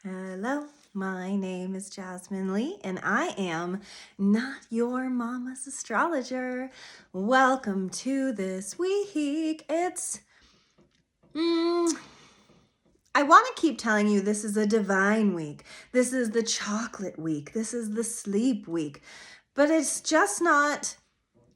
Hello, my name is Jasmine Lee, and I am not your mama's astrologer. Welcome to this week. I want to keep telling you this is a divine week. This is the chocolate week. This is the sleep week. But it's just not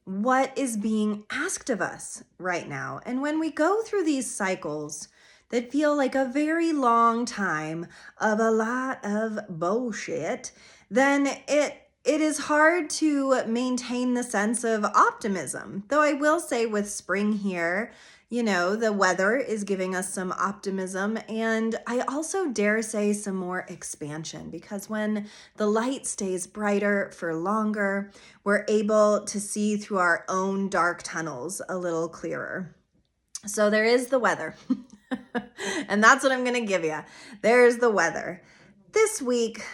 what is being asked of us right now. And when we go through these cycles that feel like a very long time of a lot of bullshit, then it is hard to maintain the sense of optimism. Though I will say with spring here, the weather is giving us some optimism, and I also dare say some more expansion, because when the light stays brighter for longer, we're able to see through our own dark tunnels a little clearer. So there is the weather. And that's what I'm going to give you. There's the weather. This week,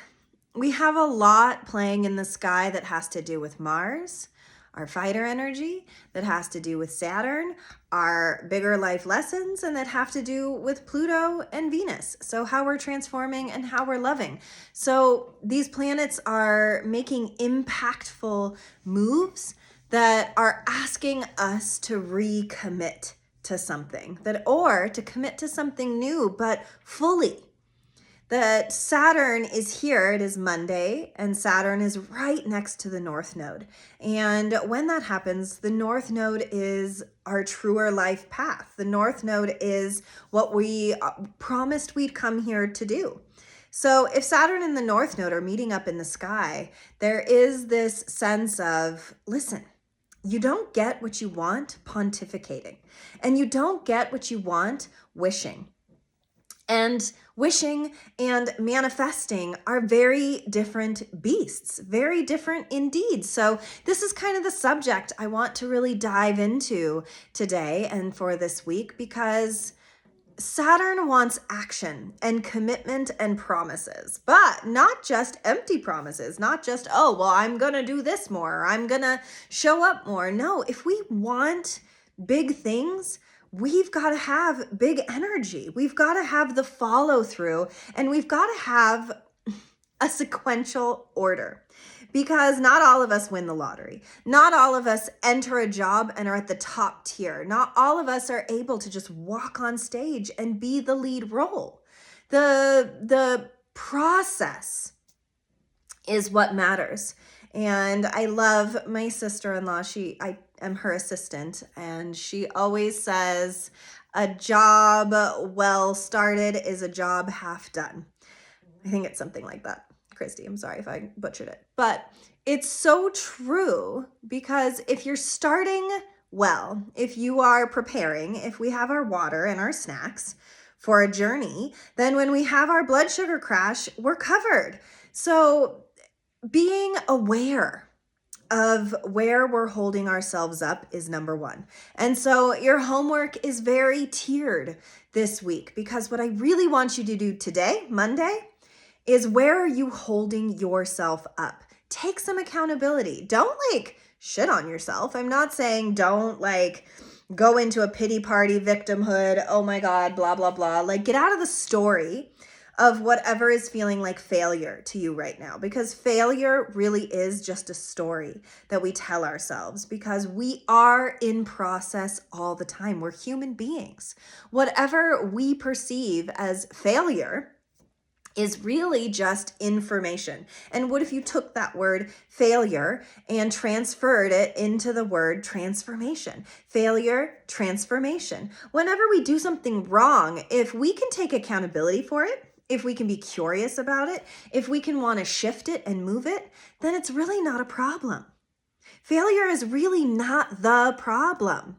we have a lot playing in the sky that has to do with Mars, our fighter energy, that has to do with Saturn, our bigger life lessons, and that have to do with Pluto and Venus. So how we're transforming and how we're loving. So these planets are making impactful moves that are asking us to recommit to something, or to commit to something new, but fully. That Saturn is here, it is Monday, and Saturn is right next to the North Node. And when that happens, the North Node is our truer life path. The North Node is what we promised we'd come here to do. So if Saturn and the North Node are meeting up in the sky, there is this sense of, listen, you don't get what you want pontificating, and you don't get what you want wishing. And wishing and manifesting are very different beasts, very different indeed. So this is kind of the subject I want to really dive into today and for this week, because Saturn wants action and commitment and promises, but not just empty promises, not just, oh, well, I'm going to do this more, or I'm going to show up more. No, if we want big things, we've got to have big energy. We've got to have the follow through, and we've got to have a sequential order, because not all of us win the lottery. Not all of us enter a job and are at the top tier. Not all of us are able to just walk on stage and be the lead role. The process is what matters. And I love my sister-in-law. I am her assistant, and she always says, a job well started is a job half done. I think it's something like that. Christy, I'm sorry if I butchered it. But it's so true, because if you're starting well, if you are preparing, if we have our water and our snacks for a journey, then when we have our blood sugar crash, we're covered. So being aware of where we're holding ourselves up is number one. And so your homework is very tiered this week, because what I really want you to do today, Monday, is where are you holding yourself up? Take some accountability. Don't shit on yourself. I'm not saying don't go into a pity party, victimhood, oh my God, blah, blah, blah. Get out of the story of whatever is feeling like failure to you right now, because failure really is just a story that we tell ourselves, because we are in process all the time. We're human beings. Whatever we perceive as failure is really just information. And what if you took that word failure and transferred it into the word transformation? Failure, transformation. Whenever we do something wrong, if we can take accountability for it, if we can be curious about it, if we can want to shift it and move it, then it's really not a problem. Failure is really not the problem.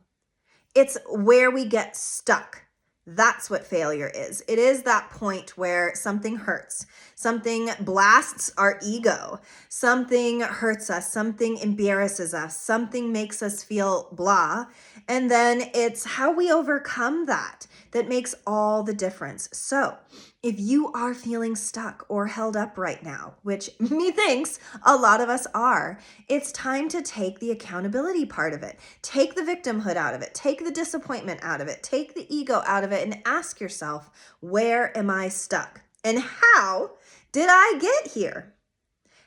It's where we get stuck. That's what failure is. It is that point where something hurts, something blasts our ego, something hurts us, something embarrasses us, something makes us feel blah. And then it's how we overcome that makes all the difference. So if you are feeling stuck or held up right now, which methinks a lot of us are, it's time to take the accountability part of it. Take the victimhood out of it. Take the disappointment out of it. Take the ego out of it and ask yourself, where am I stuck? And how did I get here?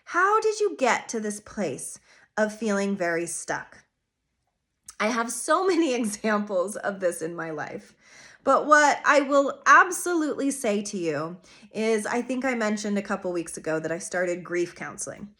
How did you get to this place of feeling very stuck? I have so many examples of this in my life. But what I will absolutely say to you is, I think I mentioned a couple weeks ago that I started grief counseling.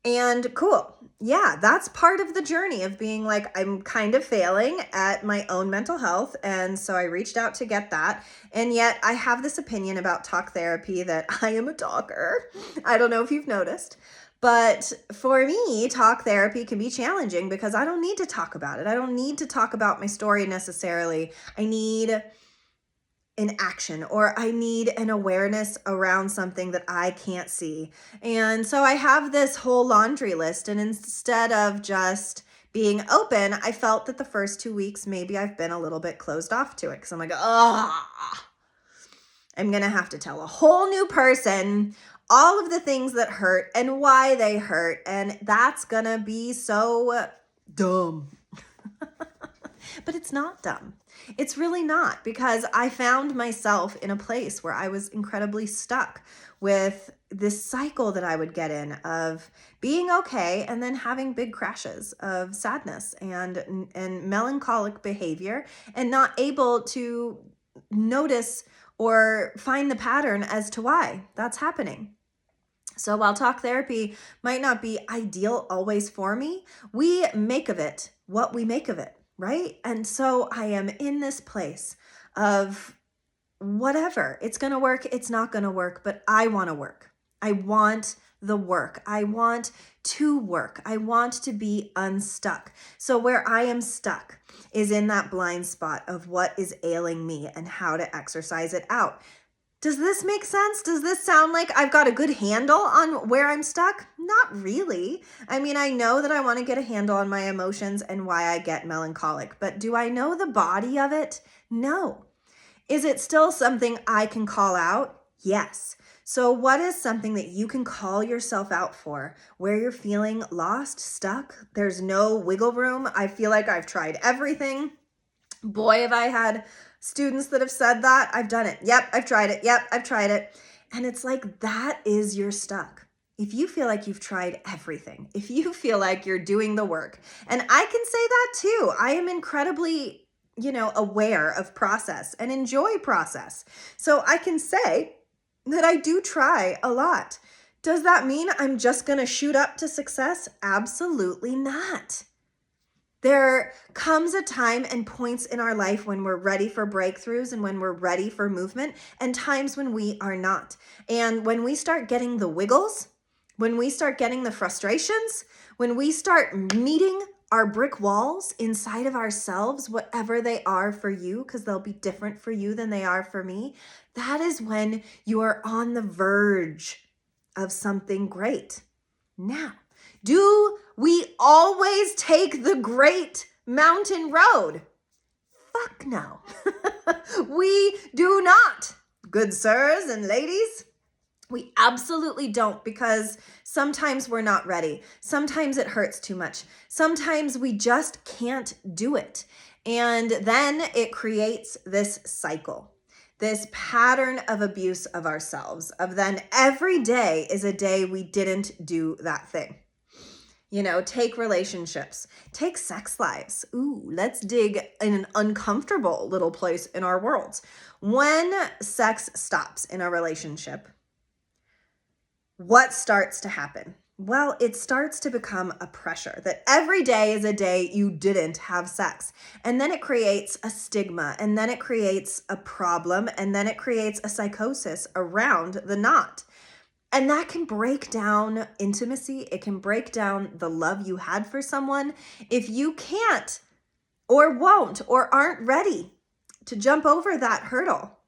And cool. Yeah, that's part of the journey of being like, I'm kind of failing at my own mental health. And so I reached out to get that. And yet I have this opinion about talk therapy that I am a talker. I don't know if you've noticed. But for me, talk therapy can be challenging because I don't need to talk about it. I don't need to talk about my story necessarily. I need an action, or I need an awareness around something that I can't see. And so I have this whole laundry list, and instead of just being open, I felt that the first 2 weeks, maybe I've been a little bit closed off to it because I'm like, I'm going to have to tell a whole new person all of the things that hurt and why they hurt. And that's going to be so dumb. But it's not dumb. It's really not, because I found myself in a place where I was incredibly stuck with this cycle that I would get in of being okay and then having big crashes of sadness and melancholic behavior, and not able to notice or find the pattern as to why that's happening. So while talk therapy might not be ideal always for me, we make of it what we make of it. Right? And so I am in this place of whatever. It's going to work. It's not going to work, but I want to work. I want the work. I want to work. I want to be unstuck. So where I am stuck is in that blind spot of what is ailing me and how to exercise it out. Does this make sense? Does this sound like I've got a good handle on where I'm stuck? Not really. I mean, I know that I want to get a handle on my emotions and why I get melancholic, but do I know the body of it? No. Is it still something I can call out? Yes. So what is something that you can call yourself out for where you're feeling lost, stuck? There's no wiggle room. I feel like I've tried everything. Boy, have I had students that have said that. I've done it. Yep, I've tried it. Yep, I've tried it. And it's like, that is your stuck. If you feel like you've tried everything, if you feel like you're doing the work, and I can say that too. I am incredibly, aware of process and enjoy process. So I can say that I do try a lot. Does that mean I'm just going to shoot up to success? Absolutely not. There comes a time and points in our life when we're ready for breakthroughs and when we're ready for movement, and times when we are not. And when we start getting the wiggles, when we start getting the frustrations, when we start meeting our brick walls inside of ourselves, whatever they are for you, because they'll be different for you than they are for me, that is when you are on the verge of something great. Now, do we always take the great mountain road? Fuck no. We do not, good sirs and ladies. We absolutely don't, because sometimes we're not ready. Sometimes it hurts too much. Sometimes we just can't do it. And then it creates this cycle, this pattern of abuse of ourselves, of then every day is a day we didn't do that thing. Take relationships, take sex lives. Ooh, let's dig in an uncomfortable little place in our worlds. When sex stops in a relationship, what starts to happen? Well, it starts to become a pressure that every day is a day you didn't have sex. And then it creates a stigma, and then it creates a problem, and then it creates a psychosis around the not. And that can break down intimacy. It can break down the love you had for someone. If you can't or won't or aren't ready to jump over that hurdle,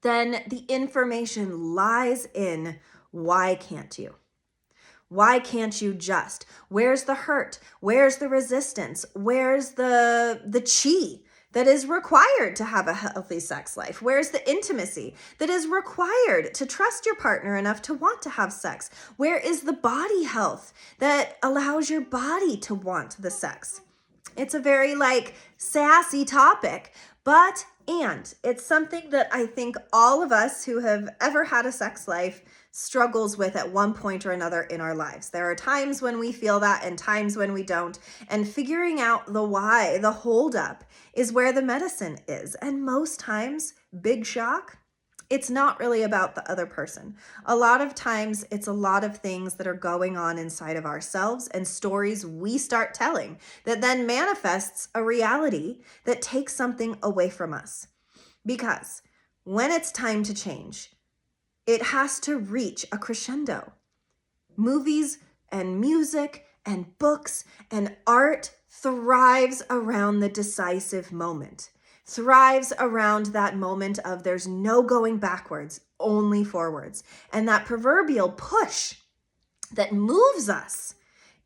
then the information lies in, why can't you? Why can't you just? Where's the hurt? Where's the resistance? Where's the chi that is required to have a healthy sex life? Where's the intimacy that is required to trust your partner enough to want to have sex? Where is the body health that allows your body to want the sex? It's a very sassy topic, but And it's something that I think all of us who have ever had a sex life struggles with at one point or another in our lives. There are times when we feel that and times when we don't. And figuring out the why, the holdup, is where the medicine is. And most times, big shock, it's not really about the other person. A lot of times, it's a lot of things that are going on inside of ourselves and stories we start telling that then manifests a reality that takes something away from us. Because when it's time to change, it has to reach a crescendo. Movies and music and books and art thrives around the decisive moment. Thrives around that moment of there's no going backwards, only forwards. And that proverbial push that moves us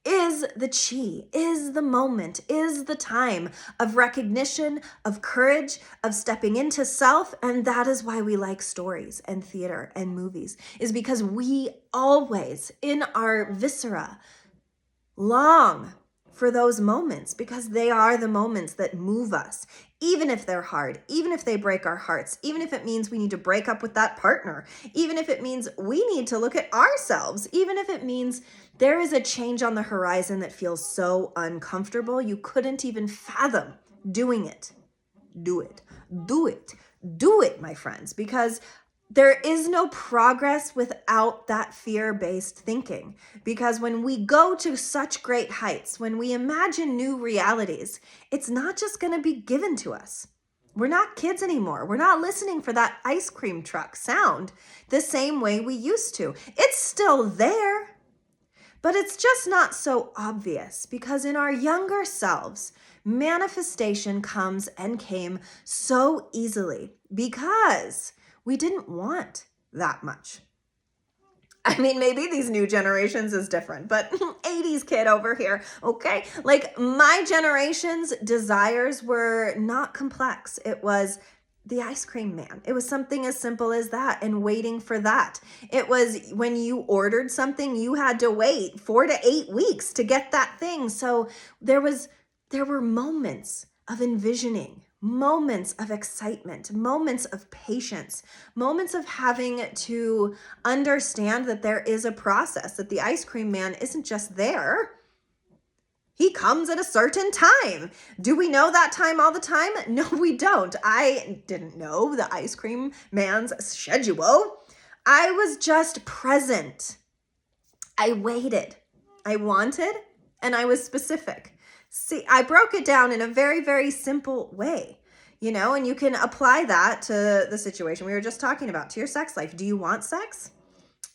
is the chi, is the moment, is the time of recognition, of courage, of stepping into self. And that is why we like stories and theater and movies, is because we always, in our viscera, long for those moments, because they are the moments that move us, even if they're hard, even if they break our hearts, even if it means we need to break up with that partner, even if it means we need to look at ourselves, even if it means there is a change on the horizon that feels so uncomfortable you couldn't even fathom doing it. Do it, do it, do it, my friends, because there is no progress without that fear-based thinking. Because when we go to such great heights, when we imagine new realities, it's not just going to be given to us. We're not kids anymore. We're not listening for that ice cream truck sound the same way we used to. It's still there, but it's just not so obvious, because in our younger selves, manifestation comes and came so easily because we didn't want that much. I mean, maybe these new generations is different, but 80s kid over here, okay? Like, my generation's desires were not complex. It was the ice cream man. It was something as simple as that, and waiting for that. It was when you ordered something, you had to wait 4 to 8 weeks to get that thing. So there were moments of envisioning, moments of excitement, moments of patience, moments of having to understand that there is a process, that the ice cream man isn't just there. He comes at a certain time. Do we know that time all the time? No, we don't. I didn't know the ice cream man's schedule. I was just present. I waited. I wanted, and I was specific. See, I broke it down in a very, very simple way, and you can apply that to the situation we were just talking about, to your sex life. Do you want sex?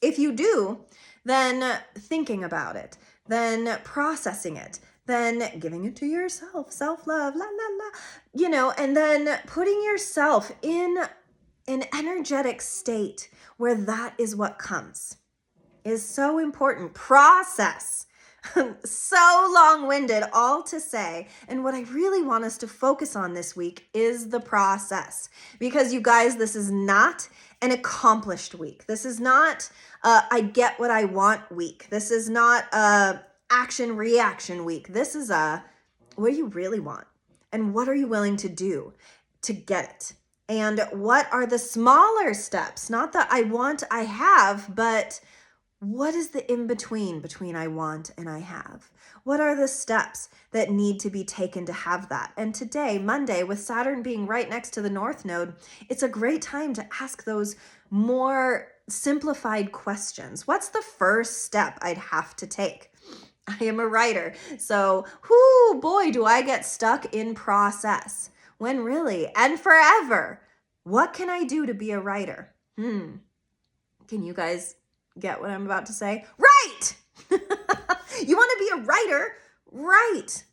If you do, then thinking about it, then processing it, then giving it to yourself, self-love, la, la, la, and then putting yourself in an energetic state where that is what comes is so important. Process. So long-winded, all to say. And what I really want us to focus on this week is the process. Because you guys, this is not an accomplished week. This is not I get what I want week. This is not a action-reaction week. This is a what do you really want? And what are you willing to do to get it? And what are the smaller steps? Not that I want, I have, but what is the in-between I want and I have? What are the steps that need to be taken to have that? And today, Monday, with Saturn being right next to the North Node, it's a great time to ask those more simplified questions. What's the first step I'd have to take? I am a writer, so boy, do I get stuck in process. When really, and forever, what can I do to be a writer? Can you guys get what I'm about to say? Right! You want to be a writer? Right.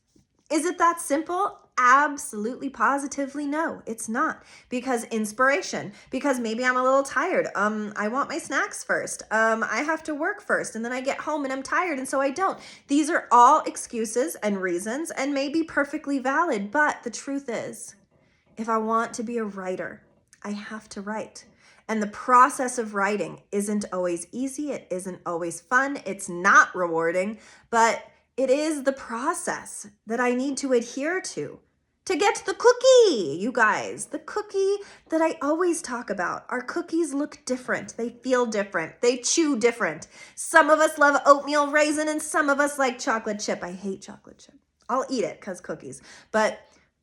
Is it that simple? Absolutely, positively, no, it's not. Because inspiration, because maybe I'm a little tired. I want my snacks first. I have to work first, and then I get home and I'm tired, and so I don't. These are all excuses and reasons, and may be perfectly valid, but the truth is, if I want to be a writer, I have to write. And the process of writing isn't always easy. It isn't always fun. It's not rewarding, but it is the process that I need to adhere to to get the cookie, you guys. The cookie that I always talk about. Our cookies look different. They feel different. They chew different. Some of us love oatmeal raisin and some of us like chocolate chip. I hate chocolate chip. I'll eat it because cookies. But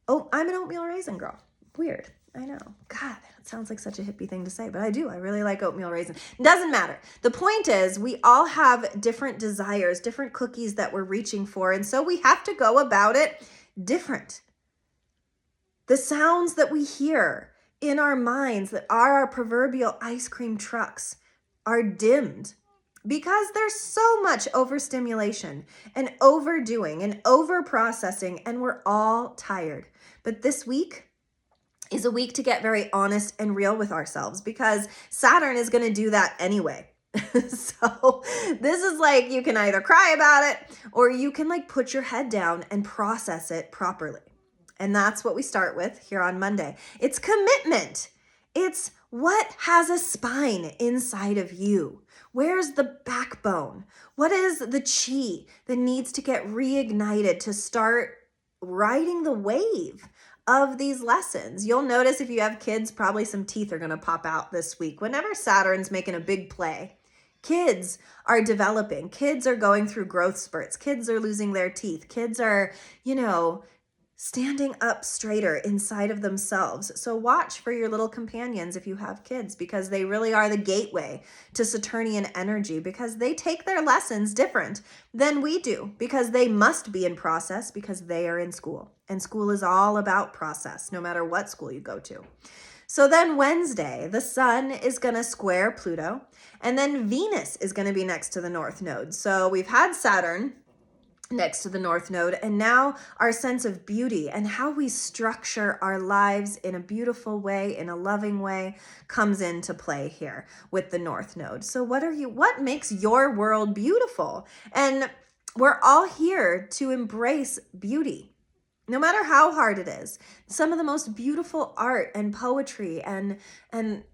I'm an oatmeal raisin girl. Weird. I know. God, that sounds like such a hippie thing to say, but I do. I really like oatmeal raisin. Doesn't matter. The point is we all have different desires, different cookies that we're reaching for. And so we have to go about it different. The sounds that we hear in our minds that are our proverbial ice cream trucks are dimmed because there's so much overstimulation and overdoing and overprocessing, and we're all tired. But this week is a week to get very honest and real with ourselves because Saturn is going to do that anyway. So this is like, you can either cry about it or you can like put your head down and process it properly. And that's what we start with here on Monday. It's commitment. It's what has a spine inside of you. Where's the backbone? What is the chi that needs to get reignited to start riding the wave of these lessons? You'll notice if you have kids, probably some teeth are going to pop out this week. Whenever Saturn's making a big play, kids are developing. Kids are going through growth spurts. Kids are losing their teeth. Kids are, standing up straighter inside of themselves. So watch for your little companions if you have kids, because they really are the gateway to Saturnian energy, because they take their lessons different than we do, because they must be in process because they are in school. And school is all about process, no matter what school you go to. So then Wednesday, the sun is going to square Pluto, and then Venus is going to be next to the North Node. So we've had Saturn next to the North Node, and now our sense of beauty and how we structure our lives in a beautiful way, in a loving way, comes into play here with the North Node. So what makes your world beautiful? And we're all here to embrace beauty, no matter how hard it is. Some of the most beautiful art and poetry and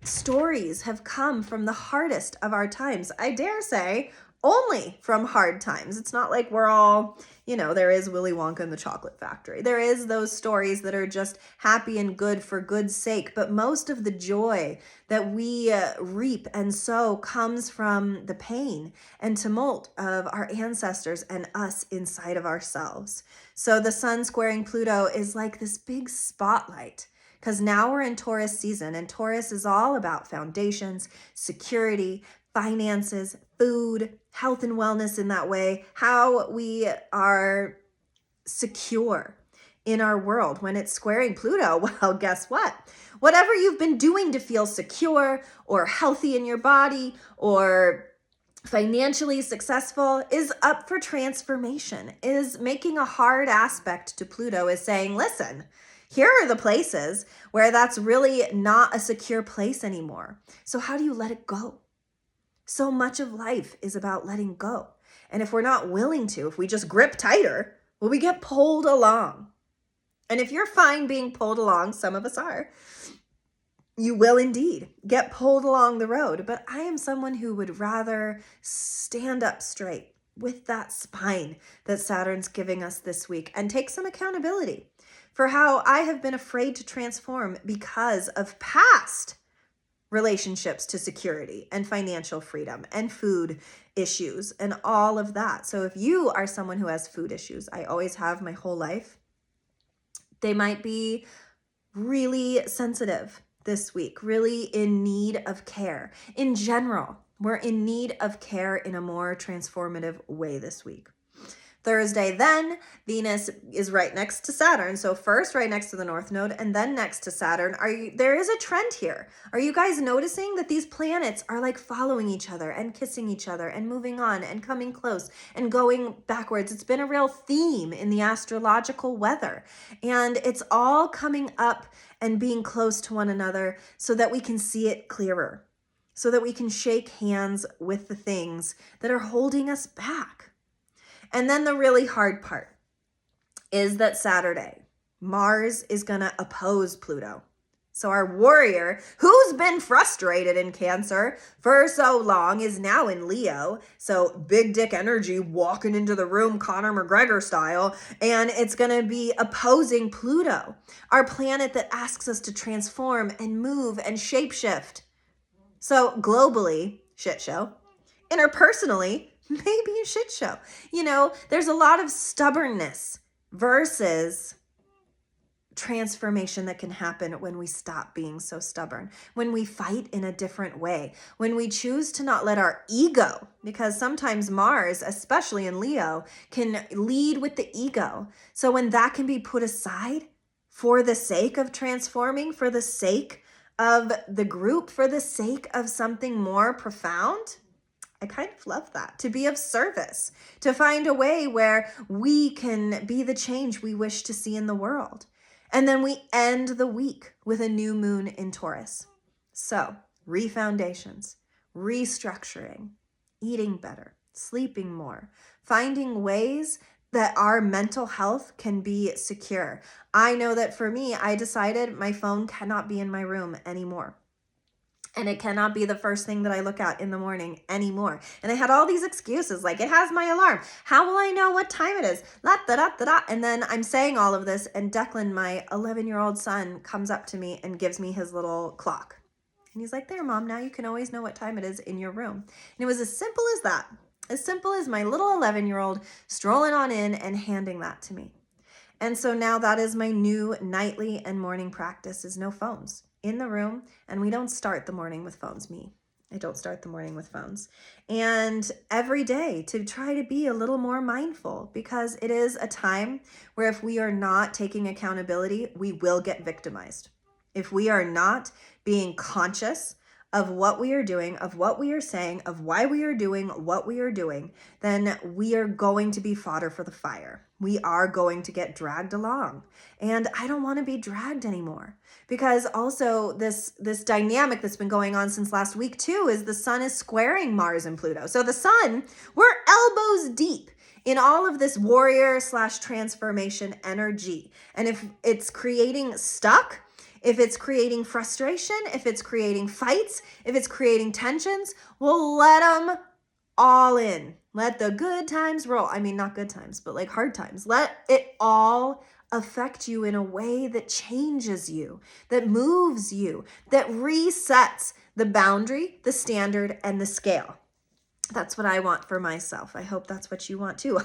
stories have come from the hardest of our times. I dare say only from hard times. It's not like we're all, there is Willy Wonka and the Chocolate Factory. There is those stories that are just happy and good for good's sake. But most of the joy that we reap and sow comes from the pain and tumult of our ancestors and us inside of ourselves. So the sun squaring Pluto is like this big spotlight, because now we're in Taurus season, and Taurus is all about foundations, security, finances, food, health and wellness in that way, how we are secure in our world. When it's squaring Pluto, well, guess what? Whatever you've been doing to feel secure or healthy in your body or financially successful is up for transformation, is making a hard aspect to Pluto, is saying, listen, here are the places where that's really not a secure place anymore. So how do you let it go? So much of life is about letting go. And if we're not willing to, if we just grip tighter, well, we get pulled along. And if you're fine being pulled along, some of us are, you will indeed get pulled along the road. But I am someone who would rather stand up straight with that spine that Saturn's giving us this week and take some accountability for how I have been afraid to transform because of past relationships to security and financial freedom and food issues and all of that. So if you are someone who has food issues, I always have my whole life, they might be really sensitive this week, really in need of care. In general, we're in need of care in a more transformative way this week. Thursday, then Venus is right next to Saturn. So first right next to the North Node and then next to Saturn. There is a trend here. Are you guys noticing that these planets are like following each other and kissing each other and moving on and coming close and going backwards? It's been a real theme in the astrological weather. And it's all coming up and being close to one another so that we can see it clearer, so that we can shake hands with the things that are holding us back. And then the really hard part is that Saturday, Mars is going to oppose Pluto. So our warrior, who's been frustrated in Cancer for so long, is now in Leo. So big dick energy walking into the room, Conor McGregor style. And it's going to be opposing Pluto, our planet that asks us to transform and move and shapeshift. So globally, shit show. Interpersonally, maybe a shit show. You know, there's a lot of stubbornness versus transformation that can happen when we stop being so stubborn, when we fight in a different way, when we choose to not let our ego, because sometimes Mars, especially in Leo, can lead with the ego. So when that can be put aside for the sake of transforming, for the sake of the group, for the sake of something more profound, I kind of love that, to be of service, to find a way where we can be the change we wish to see in the world. And then we end the week with a new moon in Taurus. So, refoundations, restructuring, eating better, sleeping more, finding ways that our mental health can be secure. I know that for me, I decided my phone cannot be in my room anymore. And it cannot be the first thing that I look at in the morning anymore. And I had all these excuses, like it has my alarm. How will I know what time it is? And then I'm saying all of this, and Declan, my 11-year-old son, comes up to me and gives me his little clock. And he's like, there, Mom, now you can always know what time it is in your room. And it was as simple as that. As simple as my little 11-year-old strolling on in and handing that to me. And so now that is my new nightly and morning practice, is no phones in the room. And we don't start the morning with phones. I don't start the morning with phones. And every day to try to be a little more mindful, because it is a time where if we are not taking accountability, we will get victimized. If we are not being conscious of what we are doing, of what we are saying, of why we are doing what we are doing, then we are going to be fodder for the fire. We are going to get dragged along. And I don't want to be dragged anymore, because also this dynamic that's been going on since last week too is the sun is squaring Mars and Pluto. So the sun, we're elbows deep in all of this warrior / transformation energy. And if it's creating stuck, if it's creating frustration, if it's creating fights, if it's creating tensions, we'll let them all in. Let the good times roll. I mean, not good times, but like hard times. Let it all affect you in a way that changes you, that moves you, that resets the boundary, the standard, and the scale. That's what I want for myself. I hope that's what you want too.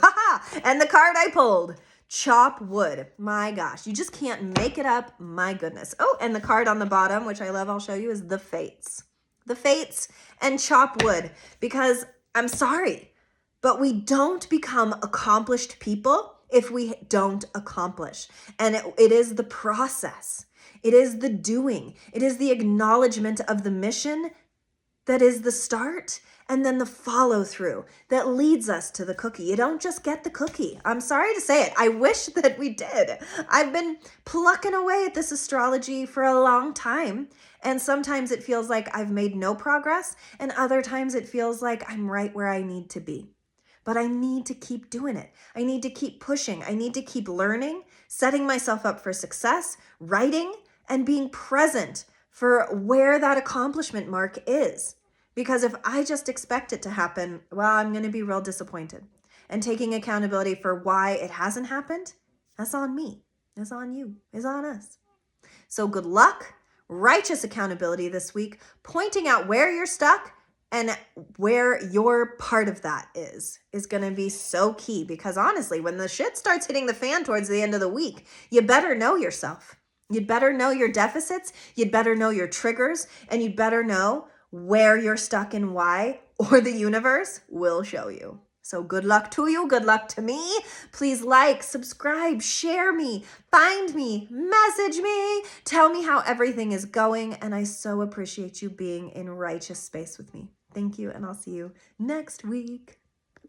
And the card I pulled, chop wood. My gosh, you just can't make it up. My goodness. Oh, and the card on the bottom, which I love, I'll show you, is the Fates. The Fates and chop wood, because I'm sorry, but we don't become accomplished people if we don't accomplish. And it is the process. It is the doing. It is the acknowledgement of the mission that is the start, and then the follow through that leads us to the cookie. You don't just get the cookie. I'm sorry to say it. I wish that we did. I've been plucking away at this astrology for a long time. And sometimes it feels like I've made no progress. And other times it feels like I'm right where I need to be. But I need to keep doing it. I need to keep pushing. I need to keep learning, setting myself up for success, writing, and being present for where that accomplishment mark is. Because if I just expect it to happen, well, I'm going to be real disappointed. And taking accountability for why it hasn't happened, that's on me. It's on you. It's on us. So good luck, righteous accountability this week, pointing out where you're stuck and where your part of that is going to be so key. Because honestly, when the shit starts hitting the fan towards the end of the week, you better know yourself. You'd better know your deficits. You'd better know your triggers. And you'd better know where you're stuck and why, or the universe will show you. So good luck to you. Good luck to me. Please like, subscribe, share me, find me, message me, tell me how everything is going. And I so appreciate you being in righteous space with me. Thank you. And I'll see you next week.